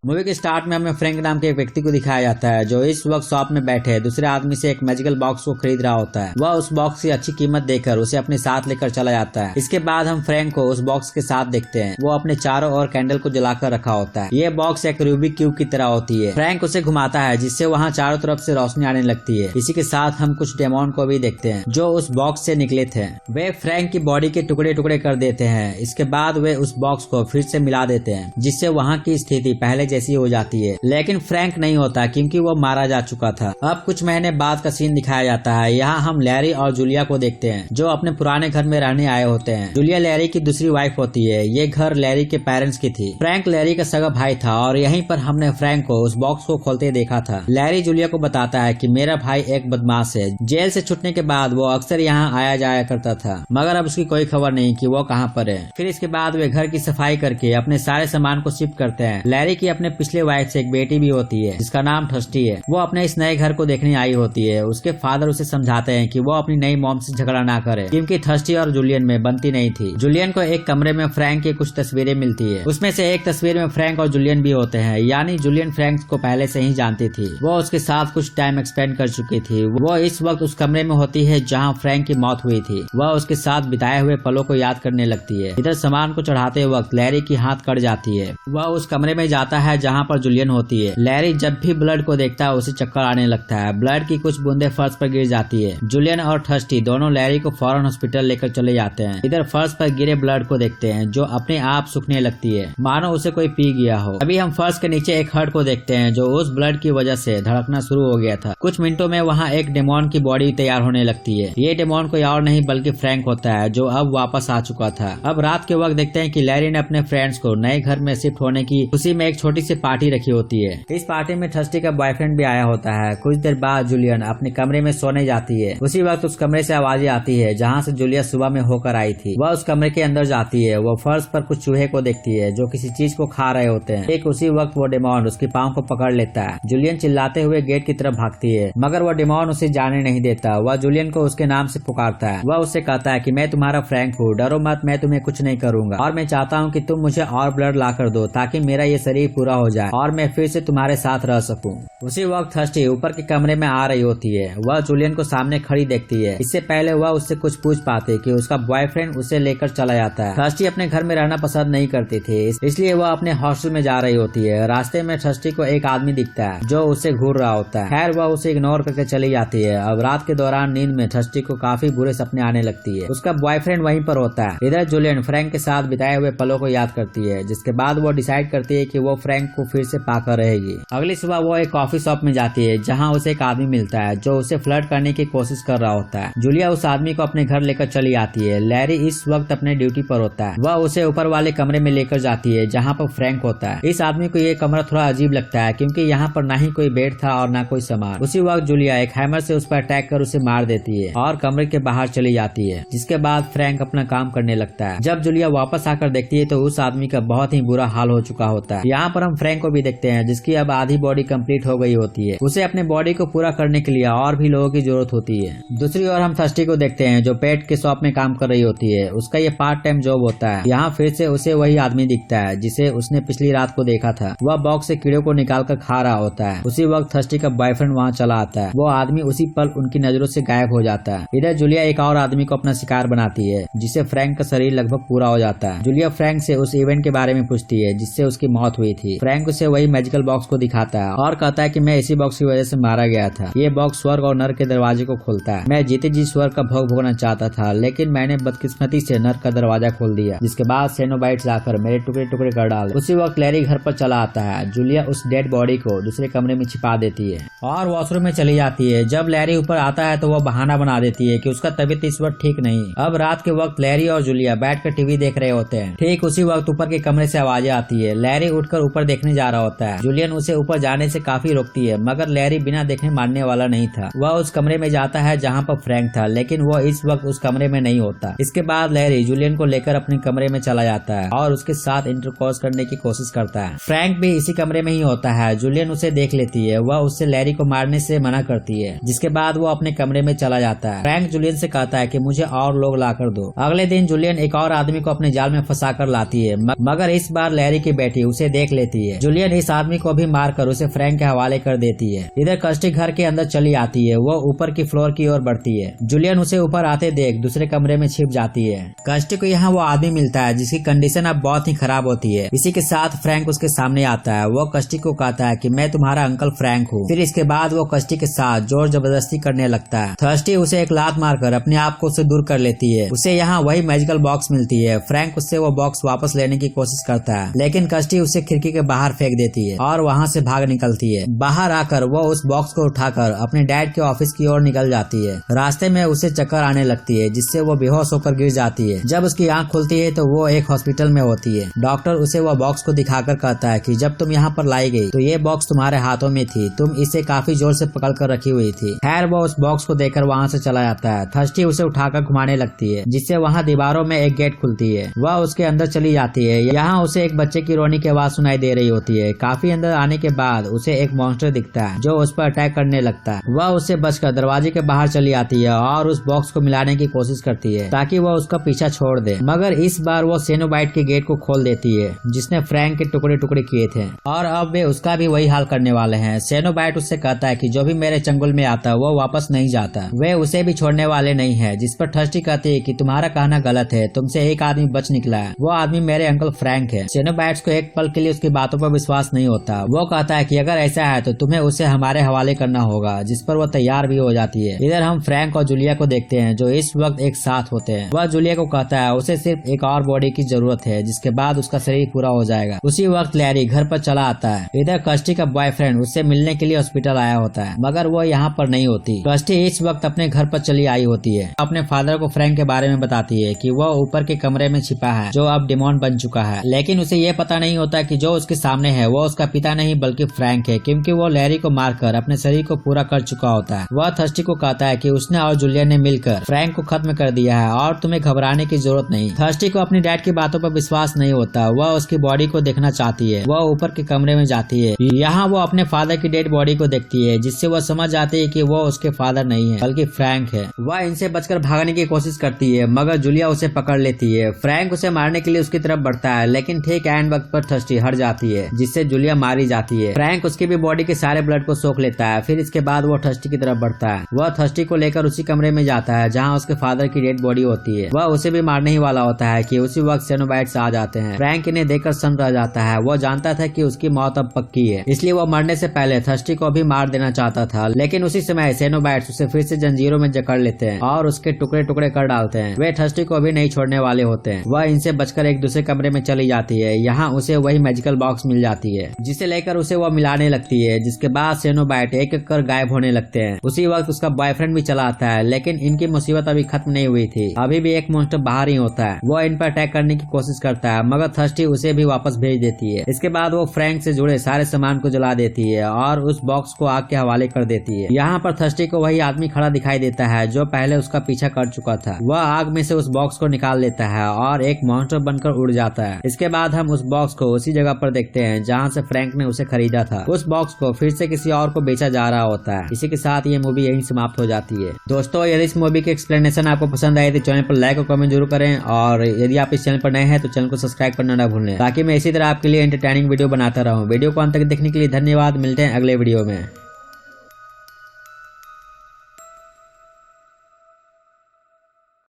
Movie के start में हमें फ्रैंक नाम के एक व्यक्ति को दिखाया जाता है जो इस वक्त शॉप में बैठे दूसरे आदमी से एक मैजिकल बॉक्स को खरीद रहा होता है। वह उस बॉक्स की अच्छी कीमत देकर उसे अपने साथ लेकर चला जाता है। इसके बाद हम फ्रैंक को उस बॉक्स के साथ देखते हैं। वो अपने चारों ओर कैंडल को जलाकर रखा होता है। ये बॉक्स एक रूबिक क्यूब की तरह होती है। फ्रैंक उसे घुमाता है जिससे वहाँ चारों तरफ से रोशनी आने लगती है। इसी के साथ हम कुछ डेमोन को भी देखते हैं जो उस बॉक्स से निकले थे। वे फ्रैंक की बॉडी के टुकड़े टुकड़े कर देते हैं। इसके बाद वे उस बॉक्स को फिर से मिला देते हैं जिससे वहाँ की स्थिति पहले जैसी हो जाती है। लेकिन फ्रैंक नहीं होता क्योंकि वो मारा जा चुका था। अब कुछ महीने बाद का सीन दिखाया जाता है। यहाँ हम लैरी और जूलिया को देखते हैं जो अपने पुराने घर में रहने आए होते हैं। जूलिया लैरी की दूसरी वाइफ होती है। ये घर लैरी के पेरेंट्स की थी। फ्रैंक लैरी का सगा भाई था और यहीं पर हमने फ्रैंक को उस बॉक्स को खोलते देखा था। लैरी जूलिया को बताता है कि मेरा भाई एक बदमाश है। जेल से छूटने के बाद वो अक्सर यहाँ आया जाया करता था मगर अब उसकी कोई खबर नहीं कि वो कहाँ पर है। फिर इसके बाद वे घर की सफाई करके अपने सारे सामान को शिफ्ट करते हैं। लैरी की अपने पिछले वाइफ से एक बेटी भी होती है जिसका नाम थर्स्टी है। वो अपने इस नए घर को देखने आई होती है। उसके फादर उसे समझाते हैं कि वो अपनी नई मॉम से झगड़ा ना करे क्योंकि थर्स्टी और जूलियन में बनती नहीं थी। जूलियन को एक कमरे में फ्रैंक की कुछ तस्वीरें मिलती है। उसमें से एक तस्वीर में फ्रैंक और जूलियन भी होते हैं। यानी जूलियन फ्रैंक को पहले से ही जानती थी। वो उसके साथ कुछ टाइम एक्सपेंड कर चुकी थी। वो इस वक्त उस कमरे में होती है जहाँ फ्रैंक की मौत हुई थी। वह उसके साथ बिताए हुए पलों को याद करने लगती है। इधर सामान को चढ़ाते वक्त लैरी की हाथ कट जाती है। वह उस कमरे में जाता है जहाँ पर जूलियन होती है। लैरी जब भी ब्लड को देखता है उसे चक्कर आने लगता है। ब्लड की कुछ बूंदे फर्श पर गिर जाती है। जूलियन और थर्स्टी दोनों लैरी को फौरन हॉस्पिटल लेकर चले जाते हैं। इधर फर्श पर गिरे ब्लड को देखते हैं जो अपने आप सूखने लगती है मानो उसे कोई पी गया हो। अभी हम फर्श के नीचे एक हर्ट को देखते हैं जो उस ब्लड की वजह से धड़कना शुरू हो गया था। कुछ मिनटों में वहाँ एक डेमोन की बॉडी तैयार होने लगती है। ये डेमोन कोई और नहीं बल्कि फ्रैंक होता है जो अब वापस आ चुका था। अब रात के वक्त देखते हैं कि लैरी ने अपने फ्रेंड्स को नए घर में शिफ्ट होने की खुशी में एक छोटी सी पार्टी रखी होती है। इस पार्टी में थर्स्टी का बॉयफ्रेंड भी आया होता है। कुछ देर बाद जूलियन अपने कमरे में सोने जाती है। उसी वक्त उस कमरे से आवाजें आती है जहाँ से जूलिया सुबह में होकर आई थी। वह उस कमरे के अंदर जाती है। वो फर्श पर कुछ चूहे को देखती है जो किसी चीज को खा रहे होते हैं। एक उसी वक्त वो डेमोन उसकी पाँव को पकड़ लेता है। जूलियन चिल्लाते हुए गेट की तरफ भागती है मगर वो डेमोन उसे जाने नहीं देता। वह जूलियन को उसके नाम से पुकारता है। वह उससे कहता है कि मैं तुम्हारा फ्रैंक हूँ, डरो मत, मैं तुम्हें कुछ नहीं करूंगा और मैं चाहता हूँ कि तुम मुझे और ब्लड ला कर दो ताकि मेरा ये शरीर पूरा हो जाए और मैं फिर से तुम्हारे साथ रह सकूं। उसी वक्त थर्स्टी ऊपर के कमरे में आ रही होती है। वह जूलियन को सामने खड़ी देखती है। इससे पहले वह उससे कुछ पूछ पाती कि उसका बॉयफ्रेंड उसे लेकर चला जाता है। थर्स्टी अपने घर में रहना पसंद नहीं करती थी इसलिए वह अपने हॉस्टल में जा रही होती है। रास्ते में थर्स्टी को एक आदमी दिखता है जो उसे घूर रहा होता है। खैर वह उसे इग्नोर करके चली जाती है। अब रात के दौरान नींद में थर्स्टी को काफी बुरे सपने आने लगती है। उसका बॉयफ्रेंड वहीं पर होता है। इधर जूलियन फ्रैंक के साथ बिताए हुए पलों को याद करती है जिसके बाद वो डिसाइड करती है कि वो फ्रैंक को फिर से पाकर रहेगी। अगली सुबह वो एक कॉफी शॉप में जाती है जहाँ उसे एक आदमी मिलता है जो उसे फ्लर्ट करने की कोशिश कर रहा होता है। जूलिया उस आदमी को अपने घर लेकर चली आती है। लैरी इस वक्त अपने ड्यूटी पर होता है। वह उसे ऊपर वाले कमरे में लेकर जाती है जहाँ पर फ्रैंक होता है। इस आदमी को ये कमरा थोड़ा अजीब लगता है क्योंकि यहाँ पर ना ही कोई बेड था और ना कोई सामान। उसी वक्त जूलिया एक हैमर से उस पर अटैक कर उसे मार देती है और कमरे के बाहर चली जाती है जिसके बाद फ्रैंक अपना काम करने लगता है। जब जूलिया वापस आकर देखती है तो उस आदमी का बहुत ही बुरा हाल हो चुका होता है। यहाँ पर हम फ्रैंक को भी देखते हैं जिसकी अब आधी बॉडी कंप्लीट हो गई होती है। उसे अपने बॉडी को पूरा करने के लिए और भी लोगों की जरूरत होती है। दूसरी ओर हम थर्स्टी को देखते हैं जो पेट के शॉप में काम कर रही होती है। उसका ये पार्ट टाइम जॉब होता है। यहाँ फिर से उसे वही आदमी दिखता है जिसे उसने पिछली रात को देखा था। वह बॉक्स से कीड़ों को निकाल कर खा रहा होता है। उसी वक्त थर्स्टी का बॉयफ्रेंड वहाँ चला आता है। वो आदमी उसी पल उनकी नजरों से गायब हो जाता है। इधर जूलिया एक और आदमी को अपना शिकार बनाती है जिससे फ्रैंक का शरीर लगभग पूरा हो जाता है। जूलिया फ्रैंक से उस इवेंट के बारे में पूछती है जिससे उसकी मौत हुई थी। फ्रैंक उसे वही मैजिकल बॉक्स को दिखाता है और कहता है कि मैं इसी बॉक्स की वजह से मारा गया था। ये बॉक्स स्वर्ग और नर्क के दरवाजे को खोलता है। मैं जीते जी स्वर्ग का भोग भोगना चाहता था लेकिन मैंने बदकिस्मती से नर्क का दरवाजा खोल दिया जिसके बाद सेनोबाइट्स आकर मेरे टुकड़े टुकड़े कर डाले। उसी वक्त लैरी घर पर चला आता है। जूलिया उस डेड बॉडी को दूसरे कमरे में छिपा देती है और वॉशरूम में चली जाती है। जब लैरी ऊपर आता है तो वह बहाना बना देती है कि उसका तबीयत इस वक्त ठीक नहीं। अब रात के वक्त लैरी और जूलिया बैठकर टीवी देख रहे होते हैं। ठीक उसी वक्त ऊपर के कमरे से आवाजें आती है। लैरी उठकर ऊपर देखने जा रहा होता है। जूलियन उसे ऊपर जाने से काफी रोकती है मगर लैरी बिना देखने मानने वाला नहीं था। वह उस कमरे में जाता है जहाँ पर फ्रैंक था लेकिन वो इस वक्त उस कमरे में नहीं होता। इसके बाद लैरी जूलियन को लेकर अपने कमरे में चला जाता है और उसके साथ इंटरकोर्स करने की कोशिश करता है। फ्रैंक भी इसी कमरे में ही होता है। जूलियन उसे देख लेती है। वह उससे लैरी को मारने से मना करती है जिसके बाद वो अपने कमरे में चला जाता है। फ्रैंक जूलियन से कहता है कि मुझे और लोग ला कर दो। अगले दिन जूलियन एक और आदमी को अपने जाल में फंसा कर लाती है मगर इस बार लैरी की बेटी उसे देख लेती देती है। जूलियन इस आदमी को भी मारकर उसे फ्रैंक के हवाले कर देती है। इधर कस्टी घर के अंदर चली आती है। वो ऊपर की फ्लोर की ओर बढ़ती है। जूलियन उसे ऊपर आते देख दूसरे कमरे में छिप जाती है। कस्टी को यहाँ वो आदमी मिलता है जिसकी कंडीशन अब बहुत ही खराब होती है। इसी के साथ फ्रैंक उसके सामने आता है। वो कस्टी को कहता है कि मैं तुम्हारा अंकल फ्रैंक हूँ। फिर इसके बाद वो कस्टी के साथ जोर जबरदस्ती करने लगता है। थर्स्टी उसे एक लात मारकर अपने आप को उससे दूर कर लेती है। उसे यहाँ वही मैजिकल बॉक्स मिलती है। फ्रैंक उससे वो बॉक्स वापस लेने की कोशिश करता है, लेकिन कस्टी उसे खिड़की के बाहर फेंक देती है और वहाँ से भाग निकलती है। बाहर आकर वो उस बॉक्स को उठाकर अपने डैड के ऑफिस की ओर निकल जाती है। रास्ते में उसे चक्कर आने लगती है जिससे वो बेहोश होकर गिर जाती है। जब उसकी आंख खुलती है तो वो एक हॉस्पिटल में होती है। डॉक्टर उसे वो बॉक्स को दिखाकर कहता है कि जब तुम यहाँ पर लाई गई तो ये बॉक्स तुम्हारे हाथों में थी, तुम इसे काफी जोर से पकड़ कर रखी हुई थी। खैर वो उस बॉक्स को देखकर वहाँ से चला जाता है। थर्स्टी उसे उठाकर घुमाने लगती है जिससे वहाँ दीवारों में एक गेट खुलती है। वह उसके अंदर चली जाती है। यहाँ उसे एक बच्चे की रोने की आवाज सुनाई दे रही होती है। काफी अंदर आने के बाद उसे एक मॉन्स्टर दिखता है जो उस पर अटैक करने लगता है। वह उससे बचकर दरवाजे के बाहर चली आती है और उस बॉक्स को मिलाने की कोशिश करती है ताकि वह उसका पीछा छोड़ दे, मगर इस बार वो सेनोबाइट के गेट को खोल देती है जिसने फ्रैंक के टुकड़े टुकड़े किए थे और अब वे उसका भी वही हाल करने वाले हैं। सेनोबाइट उससे कहता है कि जो भी मेरे चंगुल में आता है वो वापस नहीं जाता, वे उसे भी छोड़ने वाले नहीं है। जिस पर थर्स्टी कहती है कि तुम्हारा कहना गलत है, तुमसे एक आदमी बच निकला है, वो आदमी मेरे अंकल फ्रैंक है। सेनोबाइट्स को एक पल के लिए उसकी बातों पर विश्वास नहीं होता। वो कहता है कि अगर ऐसा है तो तुम्हें उसे हमारे हवाले करना होगा, जिस पर वो तैयार भी हो जाती है। इधर हम फ्रैंक और जूलिया को देखते हैं जो इस वक्त एक साथ होते हैं। वह जूलिया को कहता है उसे सिर्फ एक और बॉडी की जरूरत है जिसके बाद उसका शरीर पूरा हो जाएगा। उसी वक्त लैरी घर पर चला आता है। इधर कस्टी का बॉयफ्रेंड उससे मिलने के लिए हॉस्पिटल आया होता है, मगर वो यहाँ पर नहीं होती। कस्टी इस वक्त अपने घर पर चली आई होती है। अपने फादर को फ्रैंक के बारे में बताती है कि वो ऊपर के कमरे में छिपा है जो अब डेमोन बन चुका है, लेकिन उसे ये पता नहीं होता कि जो उसके सामने है वो उसका पिता नहीं बल्कि फ्रैंक है, क्योंकि वो लैरी को मारकर अपने शरीर को पूरा कर चुका होता है। वह थर्स्टी को कहता है कि उसने और जूलिया ने मिलकर फ्रैंक को खत्म कर दिया है और तुम्हें घबराने की जरूरत नहीं। थर्स्टी को अपनी डैड की बातों पर विश्वास नहीं होता। वह उसकी बॉडी को देखना चाहती है। वह ऊपर के कमरे में जाती है। यहाँ वो अपने फादर की डेड बॉडी को देखती है जिससे वह समझ जाती है कि वो उसके फादर नहीं है बल्कि फ्रैंक है। वह इनसे बचकर भागने की कोशिश करती है, मगर जूलिया उसे पकड़ लेती है। फ्रैंक उसे मारने के लिए उसकी तरफ बढ़ता है, लेकिन ठीक एंड वक्त पर थर्स्टी हट जाती है जिससे जूलिया मारी जाती है। फ्रैंक उसकी भी बॉडी के सारे ब्लड को सोख लेता है। फिर इसके बाद वो थर्स्टी की तरफ बढ़ता है। वह थर्स्टी को लेकर उसी कमरे में जाता है जहाँ उसके फादर की डेड बॉडी होती है। वह उसे भी मारने ही वाला होता है कि उसी वक्त सेनोबाइट्स आ जाते हैं। फ्रैंक इन्हें देखकर सन्न रह जाता है। वो जानता था कि उसकी मौत अब पक्की है, इसलिए वो मरने से पहले थर्स्टी को भी मार देना चाहता था, लेकिन उसी समय सेनोबाइट्स उसे फिर से जंजीरों में जकड़ लेते हैं और उसके टुकड़े टुकड़े कर डालते हैं। वे थर्स्टी को भी नहीं छोड़ने वाले होते हैं। वह इनसे बचकर एक दूसरे कमरे में चली जाती है। यहाँ उसे वही मैजिकल बॉक्स मिल जाती है जिसे लेकर उसे वो मिलाने लगती है, जिसके बाद सेनोबाइट एक एक कर गायब होने लगते हैं। उसी वक्त उसका बॉयफ्रेंड भी चला आता है, लेकिन इनकी मुसीबत अभी खत्म नहीं हुई थी। अभी भी एक मॉन्स्टर बाहर ही होता है। वो इन पर अटैक करने की कोशिश करता है, मगर थर्स्टी उसे भी वापस भेज देती है। इसके बाद वो फ्रैंक से जुड़े सारे सामान को जला देती है और उस बॉक्स को आग के हवाले कर देती है। यहाँ पर थर्स्टी को वही आदमी खड़ा दिखाई देता है जो पहले उसका पीछा कर चुका था। वह आग में से उस बॉक्स को निकाल लेता है और एक मॉन्स्टर बनकर उड़ जाता है। इसके बाद हम उस बॉक्स को उसी जगह पर देखते हैं जहाँ से फ्रैंक ने उसे खरीदा था। उस बॉक्स को फिर से किसी और को बेचा जा रहा होता है। इसी के साथ ये मूवी यहीं समाप्त हो जाती है। दोस्तों, यदि इस मूवी की एक्सप्लेनेशन आपको पसंद आई तो चैनल पर लाइक और कमेंट जरूर करें, और यदि आप इस चैनल पर नए हैं तो चैनल को सब्सक्राइब करना न भूलें ताकि मैं इसी तरह आपके लिए एंटरटेनिंग वीडियो बनाता रहूं। वीडियो को अंत तक देखने के लिए धन्यवाद। मिलते हैं अगले वीडियो में।